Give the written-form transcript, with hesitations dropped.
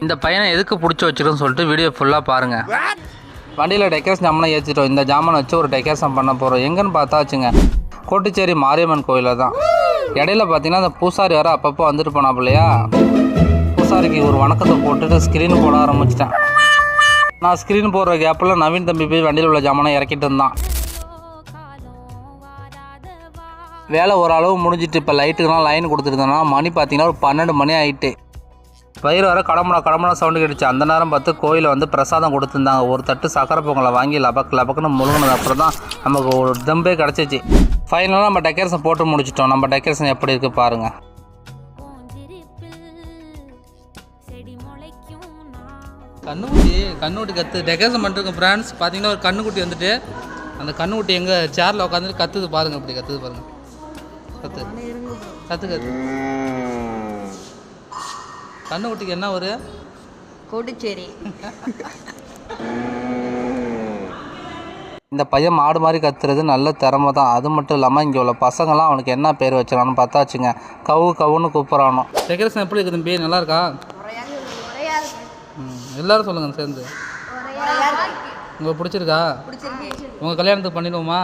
இந்த பையனை எதுக்கு பிடிச்சி வச்சிருன்னு சொல்லிட்டு வீடியோ ஃபுல்லாக பாருங்கள். வண்டியில் டெக்கரேஷன் ஜாமான் ஏற்றிட்டோம். இந்த ஜாமான் வச்சு ஒரு டெக்கரேஷன் பண்ண போகிறோம். எங்கன்னு பார்த்தா வச்சுங்க, கோட்டுச்சேரி மாரியம்மன் கோயிலில் தான். இடையில பார்த்தீங்கன்னா அந்த பூசாரி வர அப்பப்போ வந்துட்டு போனாப்பில்லையா, பூசாரிக்கு ஒரு வணக்கத்தை போட்டுட்டு ஸ்க்ரீன் போட ஆரம்பிச்சிட்டேன். நான் ஸ்க்ரீன் போடுற கேப்பில் நவீன் தம்பி போய் வண்டியில் உள்ள ஜாமானை இறக்கிட்டு இருந்தான். வேலை ஓரளவு முடிஞ்சிட்டு இப்போ லைட்டுக்கெல்லாம் லைன் கொடுத்துருந்தோன்னா மணி பார்த்தீங்கன்னா ஒரு 12 மணி ஆகிட்டு. வயிறு வர கடமுடா சவுண்டு கேட்டுச்சு. அந்த நேரம் பார்த்து கோயிலில் வந்து பிரசாதம் கொடுத்துருந்தாங்க. ஒரு தட்டு சக்கரை பொங்கலை வாங்கி லபக்குன்னு முழுங்கினது அப்புறம் தான் நமக்கு ஒரு தம்பே கிடச்சிச்சு. ஃபைனலாக நம்ம டெக்கரேஷன் போட்டு முடிச்சிட்டோம். நம்ம டெக்கரேஷன் எப்படி இருக்குது பாருங்கள். கண்ணுக்குட்டி கற்று டெக்கரேஷன் பண்ணிருக்கோம் ஃப்ரெண்ட்ஸ். பார்த்தீங்கன்னா ஒரு கண்ணுக்குட்டி வந்துட்டு அந்த கண்ணுக்குட்டி எங்கள் சேரில் உட்காந்துட்டு கற்றுது பாருங்கள். அப்படி கற்றுது பாருங்கள். கற்று கண்ணுக்குட்டிக்கு என்ன ஒரு கோட்டுச்சேரி. இந்த பையன் மாடு மாதிரி கத்துறது நல்ல திறமை தான். அது மட்டும் இல்லாமல் இங்கே உள்ள பசங்களாம் அவனுக்கு என்ன பேர் வச்சிடலான்னு பார்த்தாச்சுங்க, கவுன்னு கூப்பிட்றானோ. டெக்கரேஷன் எப்படி இருக்குது தம்பி, நல்லா இருக்கா? எல்லாரும் சொல்லுங்க சேர்ந்து. உங்களுக்கு பிடிச்சிருக்கா? உங்கள் கல்யாணத்துக்கு பண்ணிடுவோமா?